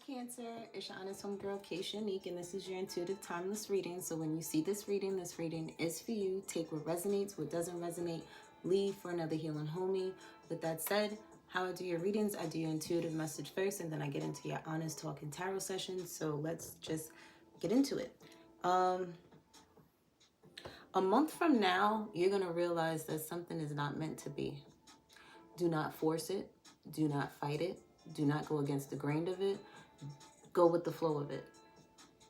Cancer, it's your honest homegirl, 𝐋𝐢𝐤𝐞, and this is your intuitive timeless reading. So when you see this reading is for you. Take what resonates, what doesn't resonate, leave for another healing homie. With that said, how I do your readings, I do your intuitive message first, and then I get into your honest talking tarot session. So let's just get into it. A month from now, you're going to realize that something is not meant to be. Do not force it. Do not fight it. Do not go against the grain of it. Go with the flow of it.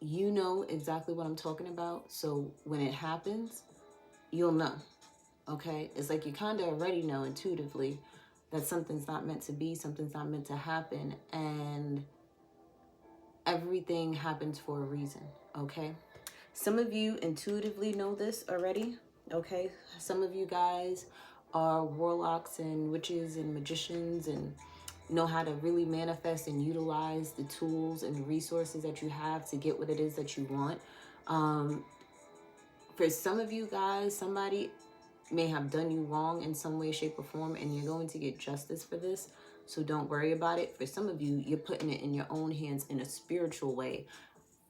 You know exactly what I'm talking about. So when it happens, you'll know. Okay? It's like you kind of already know intuitively that something's not meant to be, something's not meant to happen, and everything happens for a reason. Okay? Some of you intuitively know this already. Okay? Some of you guys are warlocks and witches and magicians and know how to really manifest and utilize the tools and the resources that you have to get what it is that you want. For some of you guys, somebody may have done you wrong in some way, shape, or form, and you're going to get justice for this. So don't worry about it. For some of you, you're putting it in your own hands in a spiritual way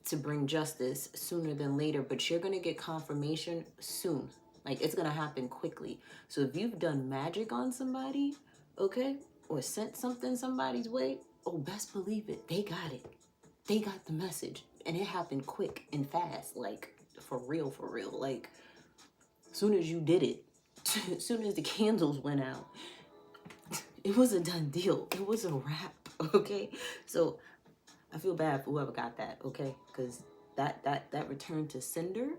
to bring justice sooner than later, but you're going to get confirmation soon. Like, it's going to happen quickly. So if you've done magic on somebody, okay, or sent something somebody's way, oh, best believe it, they got it. They got the message, and it happened quick and fast, like, for real, like, soon as you did it, as soon as the candles went out, it was a done deal. It was a wrap, okay? So I feel bad for whoever got that, okay? Because that return to sender,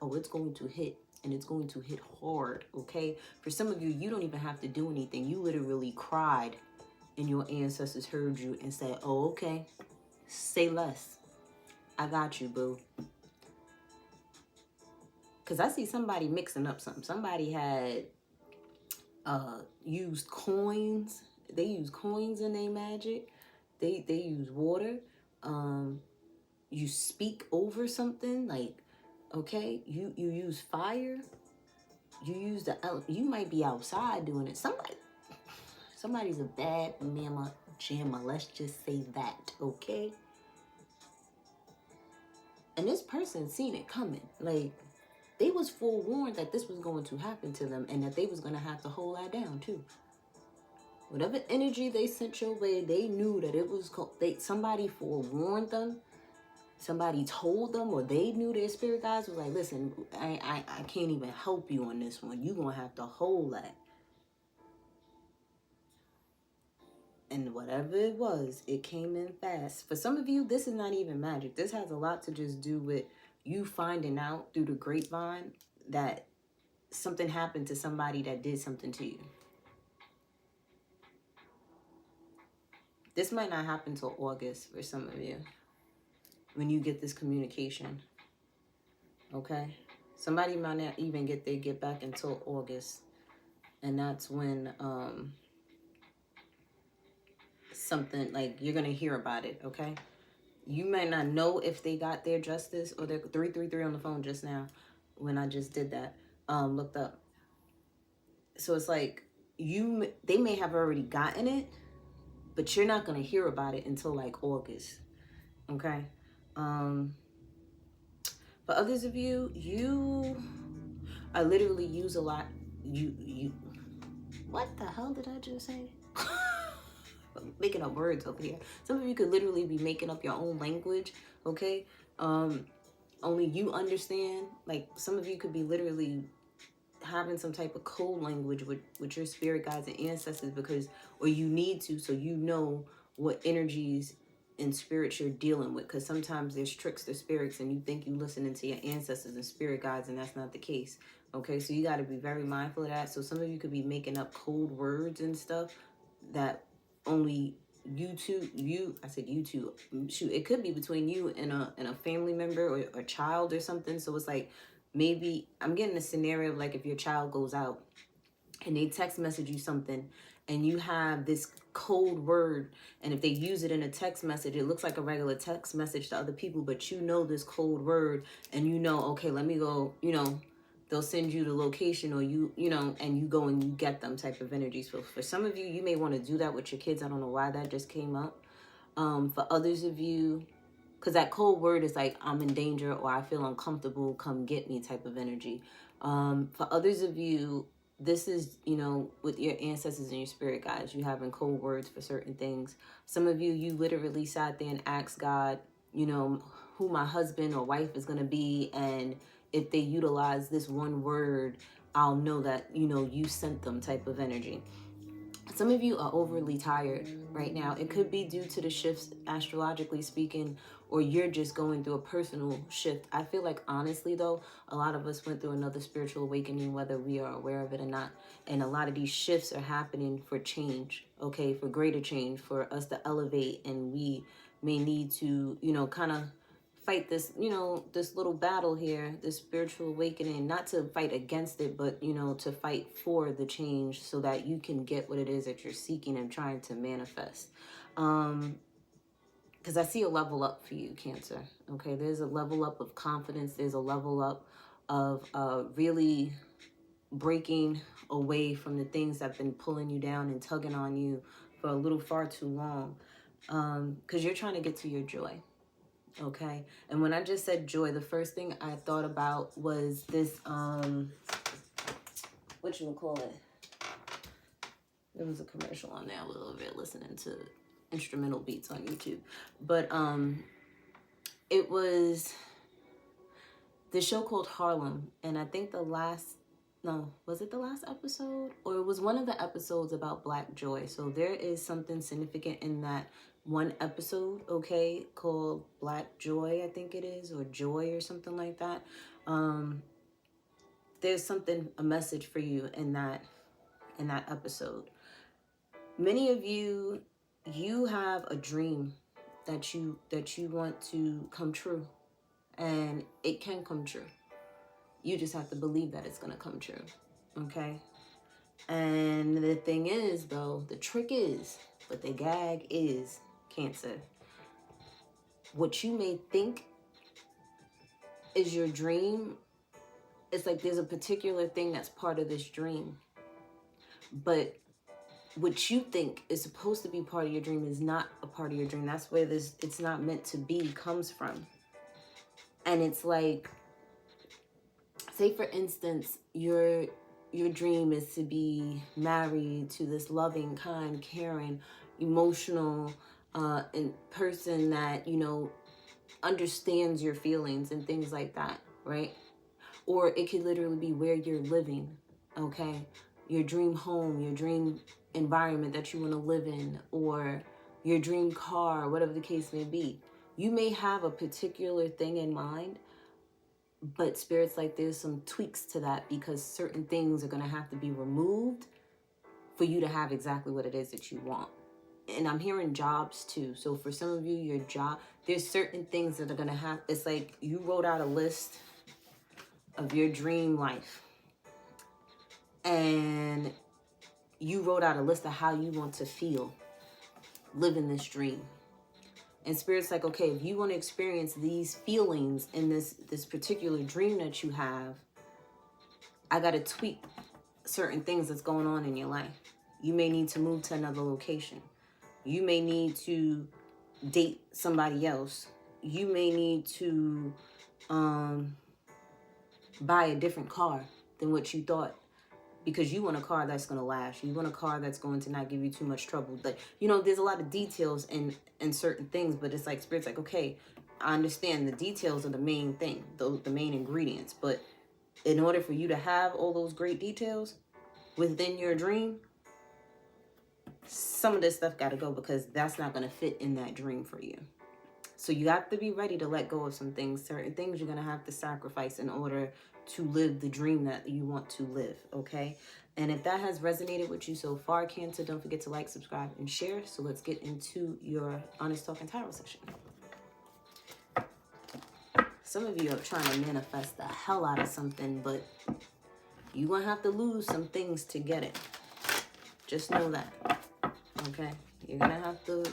oh, it's going to hit. And it's going to hit hard, okay? For some of you, you don't even have to do anything. You literally cried and your ancestors heard you and said, oh, okay, say less. I got you, boo. Because I see somebody mixing up something. Somebody had used coins. They use coins in their magic. They use water. You speak over something, like, okay, you use fire. You use you might be outside doing it. Somebody's a bad mama jamma. Let's just say that, okay? And this person seen it coming. Like, they was forewarned that this was going to happen to them and that they was going to have to hold that down too. Whatever energy they sent your way, they knew that it was, somebody forewarned them. Somebody told them, or they knew their spirit guides was like, listen, I can't even help you on this one. You're going to have to hold that. And whatever it was, it came in fast. For some of you, this is not even magic. This has a lot to just do with you finding out through the grapevine that something happened to somebody that did something to you. This might not happen till August for some of you, when you get this communication, okay? Somebody might not even get their get back until August, and that's when something, like, you're gonna hear about it, okay? You might not know if they got their justice, or they're 333 on the phone just now when I just did that, looked up. So it's like, they may have already gotten it, but you're not gonna hear about it until like August, okay? For others of you, you are literally use a lot. What the hell did I just say? I'm making up words over here. Some of you could literally be making up your own language, okay? Only you understand. Like, some of you could be literally having some type of code language with your spirit guides and ancestors, because, or you need to, so you know what energies and spirits you're dealing with, because sometimes there's tricks to spirits and you think you listening to your ancestors and spirit guides, and that's not the case, okay? So you got to be very mindful of that. So some of you could be making up code words and stuff that only I said you two, shoot, it could be between you and a family member or a child or something. So it's like, maybe I'm getting a scenario of, like, if your child goes out and they text message you something and you have this code word, and if they use it in a text message, it looks like a regular text message to other people, but you know this code word, and you know, okay, let me go, you know, they'll send you the location, or you know, and you go and you get them type of energy. So for some of you, you may want to do that with your kids. I don't know why that just came up. For others of you, because that cold word is like, I'm in danger or I feel uncomfortable, come get me type of energy. For others of you, this is, you know, with your ancestors and your spirit guides, you having cold words for certain things. Some of you, you literally sat there and asked God, you know, who my husband or wife is going to be. And if they utilize this one word, I'll know that, you know, you sent them type of energy. Some of you are overly tired right now. It could be due to the shifts, astrologically speaking, or you're just going through a personal shift. I feel like, honestly, though, a lot of us went through another spiritual awakening, whether we are aware of it or not. And a lot of these shifts are happening for change, okay, for greater change, for us to elevate. And we may need to, you know, kind of fight this, you know, this little battle here, this spiritual awakening, not to fight against it, but, you know, to fight for the change so that you can get what it is that you're seeking and trying to manifest. Because I see a level up for you, Cancer. Okay, there's a level up of confidence. There's a level up of really breaking away from the things that have been pulling you down and tugging on you for a little far too long. Because you're trying to get to your joy. Okay, and when I just said joy, the first thing I thought about was this, what you would call it? There was a commercial on there a little bit, listening to instrumental beats on YouTube. But it was the show called Harlem, and I think was it the last episode? Or it was one of the episodes about Black joy. So there is something significant in that one episode, okay, called Black Joy, I think it is, or Joy or something like that. There's something, a message for you in that episode. Many of you, you have a dream that you want to come true, and it can come true. You just have to believe that it's going to come true, okay? And the thing is, though, the trick is, but the gag is, Cancer, what you may think is your dream, it's like there's a particular thing that's part of this dream. But what you think is supposed to be part of your dream is not a part of your dream. That's where this it's not meant to be comes from. And it's like, say for instance, your dream is to be married to this loving, kind, caring, emotional and person that, you know, understands your feelings and things like that, right? Or it could literally be where you're living, okay? Your dream home, your dream environment that you want to live in, or your dream car, whatever the case may be. You may have a particular thing in mind, but Spirit's like, there's some tweaks to that because certain things are going to have to be removed for you to have exactly what it is that you want. And I'm hearing jobs too. So for some of you, your job, there's certain things that are going to have, it's like you wrote out a list of your dream life. And you wrote out a list of how you want to feel living this dream. And Spirit's like, okay, if you want to experience these feelings in this particular dream that you have, I got to tweak certain things that's going on in your life. You may need to move to another location. You may need to date somebody else. You may need to buy a different car than what you thought, because you want a car that's going to last. You want a car that's going to not give you too much trouble. Like, you know, there's a lot of details in certain things, but it's like Spirit's like, okay, I understand the details are the main thing, the main ingredients. But in order for you to have all those great details within your dream, some of this stuff got to go, because that's not going to fit in that dream for you. So you have to be ready to let go of some things. Certain things you're going to have to sacrifice in order to live the dream that you want to live, okay? And if that has resonated with you so far, Cancer, don't forget to like, subscribe, and share. So let's get into your Honest Talking Tarot session. Some of you are trying to manifest the hell out of something, but you're going to have to lose some things to get it. Just know that, okay? You're going to have to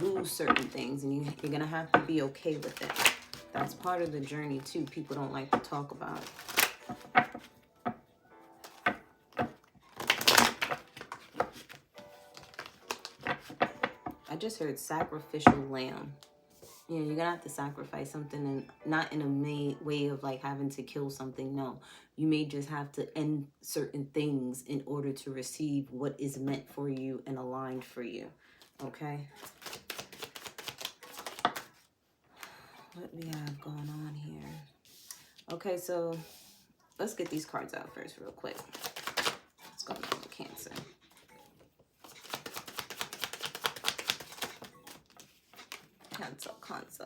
lose certain things, and you're going to have to be okay with it. That's part of the journey, too. People don't like to talk about it. I just heard sacrificial lamb. Yeah, you're gonna have to sacrifice something, and not in a way of like having to kill something. No, you may just have to end certain things in order to receive what is meant for you and aligned for you. Okay. What we have going on here? Okay, so let's get these cards out first real quick. What's going on with Cancer? Cancer.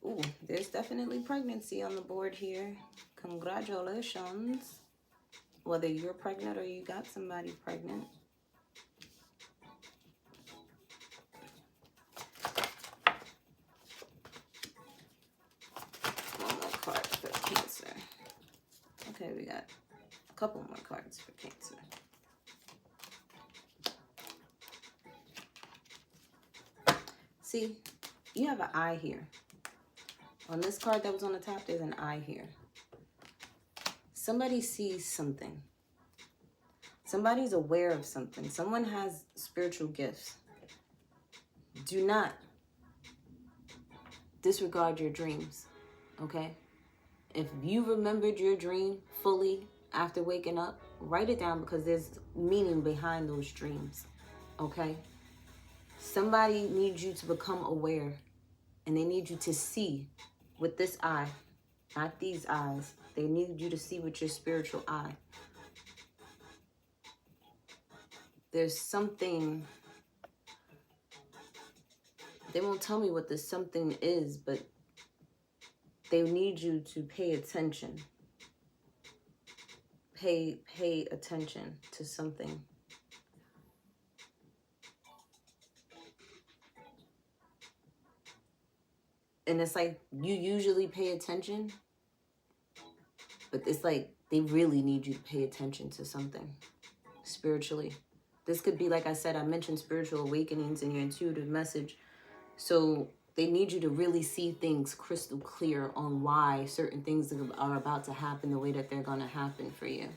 Ooh, there's definitely pregnancy on the board here. Congratulations. Whether you're pregnant or you got somebody pregnant. One more card for Cancer. Okay, we got a couple more cards for Cancer. See, you have an eye here. On this card that was on the top, there's an eye here. Somebody sees something. Somebody's aware of something. Someone has spiritual gifts. Do not disregard your dreams, okay? If you remembered your dream fully after waking up, write it down, because there's meaning behind those dreams, okay? Somebody needs you to become aware, and they need you to see with this eye, not these eyes. They need you to see with your spiritual eye. There's something, they won't tell me what this something is, but they need you to pay attention. Pay attention to something. And it's like, you usually pay attention, but it's like they really need you to pay attention to something spiritually. This could be, like I said, I mentioned spiritual awakenings in your intuitive message. So they need you to really see things crystal clear on why certain things are about to happen the way that they're going to happen for you.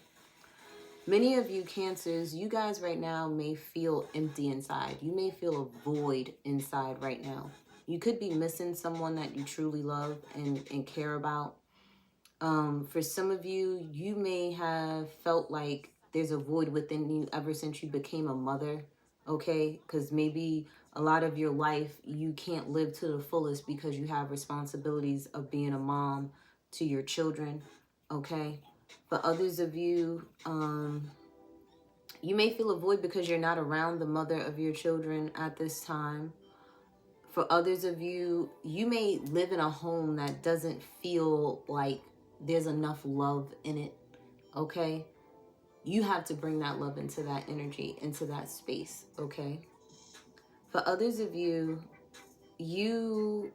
Many of you Cancers, you guys right now may feel empty inside. You may feel a void inside right now. You could be missing someone that you truly love and care about. For some of you, you may have felt like there's a void within you ever since you became a mother, okay? Because maybe a lot of your life, you can't live to the fullest because you have responsibilities of being a mom to your children, okay? For others of you, you may feel a void because you're not around the mother of your children at this time. For others of you, you may live in a home that doesn't feel like there's enough love in it, okay? You have to bring that love into that energy, into that space, okay? For others of you, you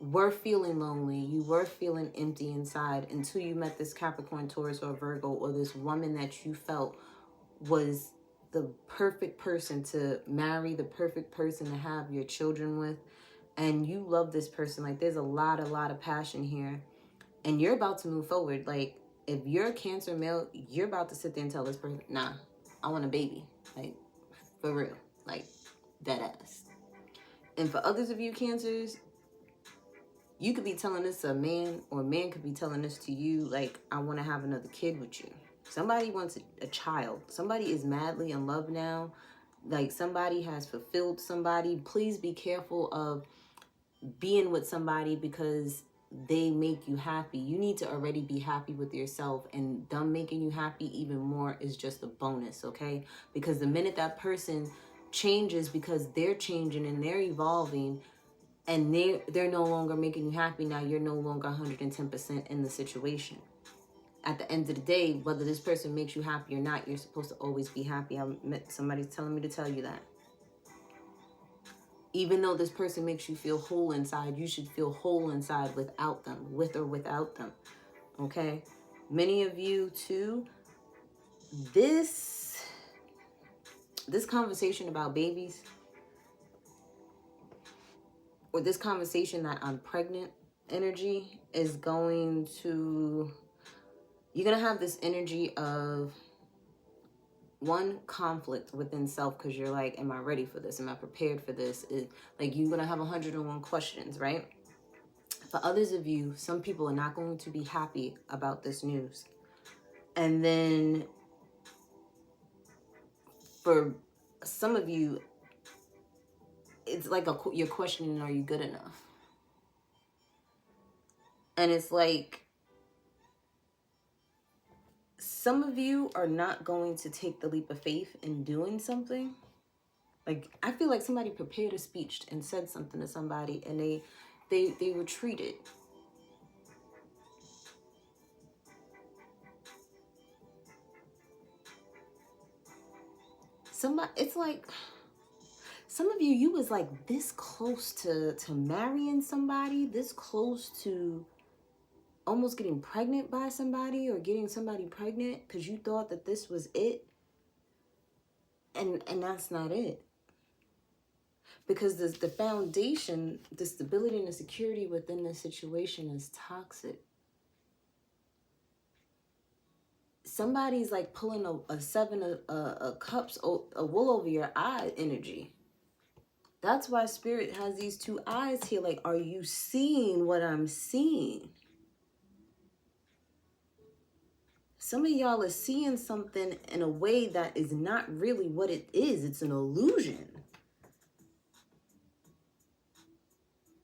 were feeling lonely. You were feeling empty inside until you met this Capricorn, Taurus, or Virgo, or this woman that you felt was the perfect person to marry, the perfect person to have your children with. And you love this person. Like, there's a lot of passion here. And you're about to move forward. Like, if you're a Cancer male, you're about to sit there and tell this person, nah, I want a baby. Like, for real. Like, dead ass. And for others of you Cancers, you could be telling this to a man, or a man could be telling this to you, like, I want to have another kid with you. Somebody wants a child. Somebody is madly in love now. Like, somebody has fulfilled somebody. Please be careful of being with somebody because they make you happy. You need to already be happy with yourself, and them making you happy even more is just a bonus, okay? Because the minute that person changes because they're changing and they're evolving, and they're no longer making you happy, now you're no longer 110% in the situation. At the end of the day, whether this person makes you happy or not, you're supposed to always be happy. Somebody's telling me to tell you that. Even though this person makes you feel whole inside, you should feel whole inside without them, with or without them, okay? Many of you, too, this conversation about babies, or this conversation that I'm pregnant energy is going to, you're going to have this energy of one, conflict within self, because you're like, am I ready for this? Am I prepared for this? Like, you're going to have 101 questions, right? For others of you, some people are not going to be happy about this news. And then for some of you, it's like you're questioning, are you good enough? And it's like, some of you are not going to take the leap of faith in doing something. Like, I feel like somebody prepared a speech and said something to somebody, and they retreated. It's like, some of you was like this close to marrying somebody, this close to almost getting pregnant by somebody, or getting somebody pregnant because you thought that this was it. And that's not it. Because the foundation, the stability and the security within the situation is toxic. Somebody's like pulling a seven of cups, a wool over your eye energy. That's why Spirit has these two eyes here. Like, are you seeing what I'm seeing? Some of y'all are seeing something in a way that is not really what it is. It's an illusion.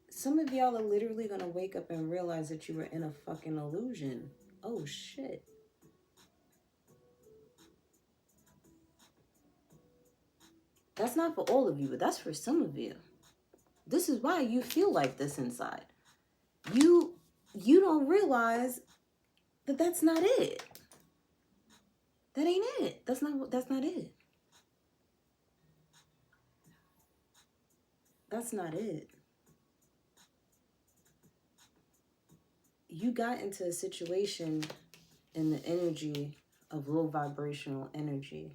Some of y'all are literally going to wake up and realize that you were in a fucking illusion. Oh, shit. That's not for all of you, but that's for some of you. This is why you feel like this inside. You don't realize that that's not it. That ain't it. That's not it. That's not it. You got into a situation in the energy of low vibrational energy.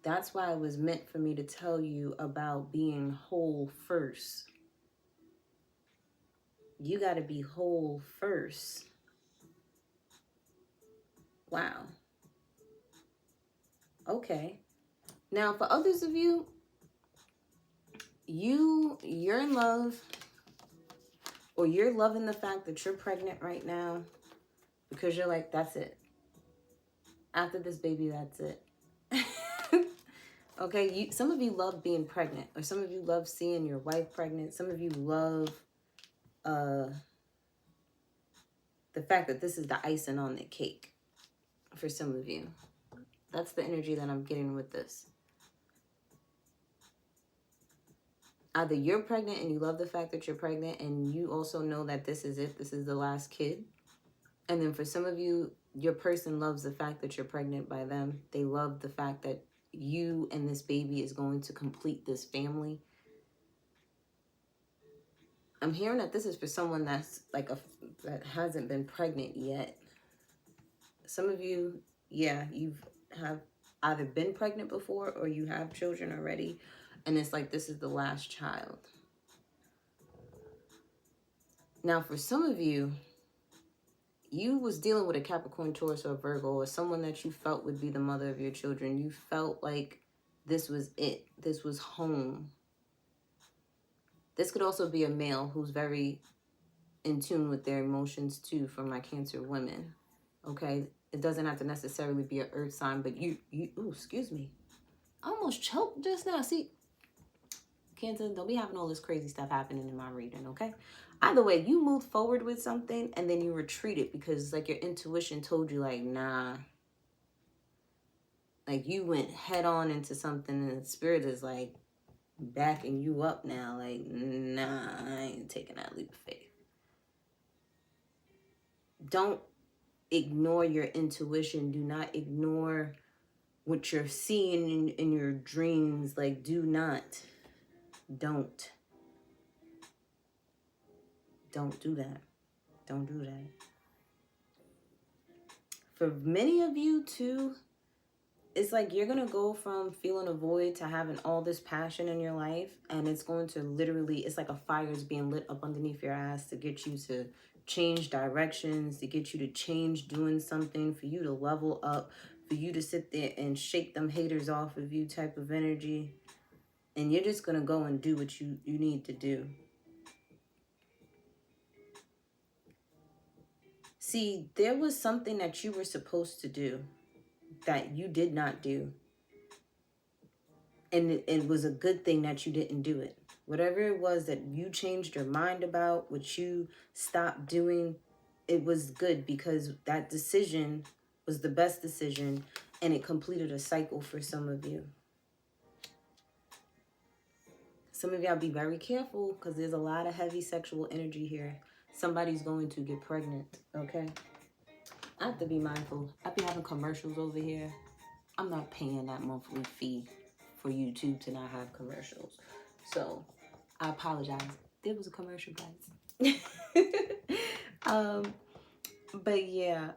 That's why it was meant for me to tell you about being whole first. You got to be whole first. Wow. Okay. Now, for others of you, you're in love, or you're loving the fact that you're pregnant right now, because you're like, that's it. After this baby, that's it. Okay, some of you love being pregnant, or some of you love seeing your wife pregnant. Some of you love the fact that this is the icing on the cake for some of you. That's the energy that I'm getting with this. Either you're pregnant and you love the fact that you're pregnant, and you also know that this is it, this is the last kid. And then for some of you, your person loves the fact that you're pregnant by them. They love the fact that you and this baby is going to complete this family. I'm hearing that this is for someone that's like that hasn't been pregnant yet. Some of you, yeah, have either been pregnant before, or you have children already, and it's like this is the last child. Now, for some of you, you was dealing with a Capricorn, Taurus, or Virgo, or someone that you felt would be the mother of your children. You felt like this was it. This was home. This could also be a male who's very in tune with their emotions too, for my Cancer women. Okay? It doesn't have to necessarily be an earth sign, but ooh, excuse me. I almost choked just now. See, Cancer, don't be having all this crazy stuff happening in my reading, okay? Either way, you moved forward with something and then you retreated because like your intuition told you like, nah. Like you went head on into something and the spirit is like backing you up now. Like, nah, I ain't taking that leap of faith. Don't ignore your intuition. Do not ignore what you're seeing in your dreams. Like, do not. Don't do that. Don't do that. For many of you too, it's like you're going to go from feeling a void to having all this passion in your life. And it's going to literally, it's like a fire is being lit up underneath your ass to get you to change directions, to get you to change doing something, for you to level up, for you to sit there and shake them haters off of you type of energy. And you're just going to go and do what you need to do. See, there was something that you were supposed to do that you did not do. And it was a good thing that you didn't do it. Whatever it was that you changed your mind about, what you stopped doing, it was good because that decision was the best decision and it completed a cycle for some of you. Some of y'all be very careful because there's a lot of heavy sexual energy here. Somebody's going to get pregnant, okay? I have to be mindful. I be having commercials over here. I'm not paying that monthly fee for YouTube to not have commercials. So I apologize. There was a commercial, guys. But yeah,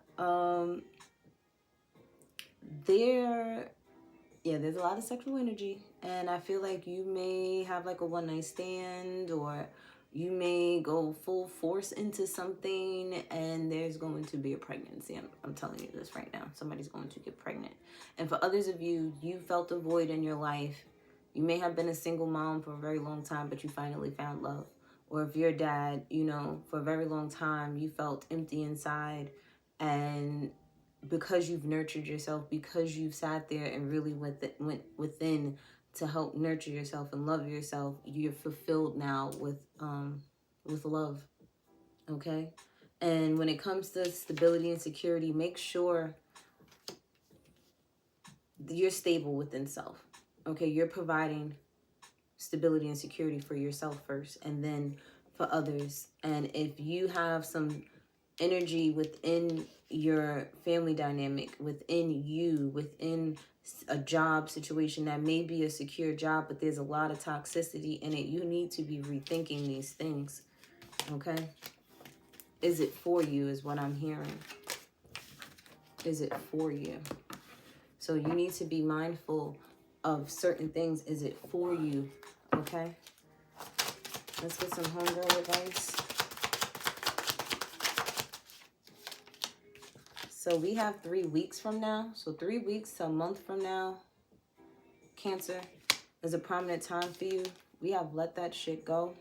there's a lot of sexual energy, and I feel like you may have like a one-night stand, or you may go full force into something, and there's going to be a pregnancy. I'm telling you this right now. Somebody's going to get pregnant. And for others of you, you felt a void in your life. You may have been a single mom for a very long time, but you finally found love. Or if you're a dad, you know, for a very long time, you felt empty inside, and because you've nurtured yourself, because you've sat there and really went within to help nurture yourself and love yourself, you're fulfilled now with love, okay? And when it comes to stability and security, make sure you're stable within self, okay? You're providing stability and security for yourself first, and then for others. And if you have some energy within your family dynamic, within you, within a job situation that may be a secure job, but there's a lot of toxicity in it, you need to be rethinking these things, okay? Is it for you is what I'm hearing. Is it for you? So you need to be mindful of certain things. Is it for you? Okay? Let's get some homegirl advice. So we have 3 weeks from now. So 3 weeks to a month from now, Cancer, is a prominent time for you. We have let that shit go.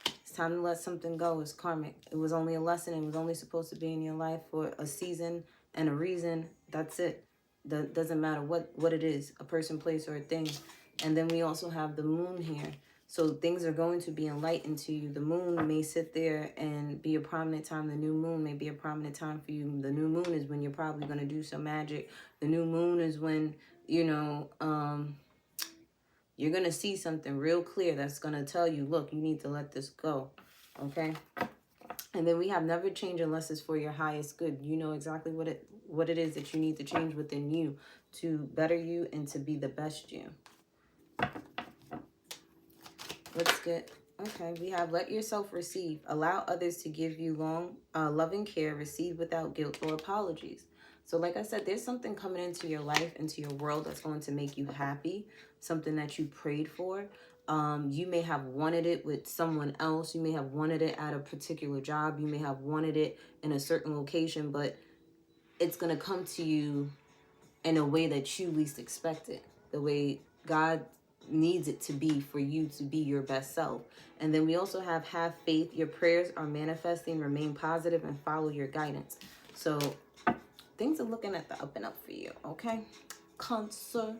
It's time to let something go. It's karmic. It was only a lesson. It was only supposed to be in your life for a season and a reason. That's it. That doesn't matter what it is, a person, place, or a thing. And then we also have the moon here. So things are going to be enlightened to you. The moon may sit there and be a prominent time. The new moon may be a prominent time for you. The new moon is when you're probably going to do some magic. The new moon is when, you know, you're going to see something real clear that's going to tell you, look, you need to let this go. Okay? And then we have never change unless it's for your highest good. You know exactly what it is that you need to change within you to better you and to be the best you. Let's get, okay, we have let yourself receive. Allow others to give you loving care. Receive without guilt or apologies. So like I said, there's something coming into your life, into your world that's going to make you happy. Something that you prayed for. You may have wanted it with someone else. You may have wanted it at a particular job. You may have wanted it in a certain location, but it's going to come to you in a way that you least expect it. The way God needs it to be for you to be your best self. And then we also have faith. Your prayers are manifesting. Remain positive and follow your guidance. So things are looking at the up and up for you, okay? Cancer.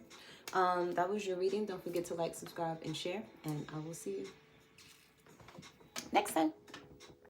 That was your reading. Don't forget to like, subscribe, and share. And I will see you next time.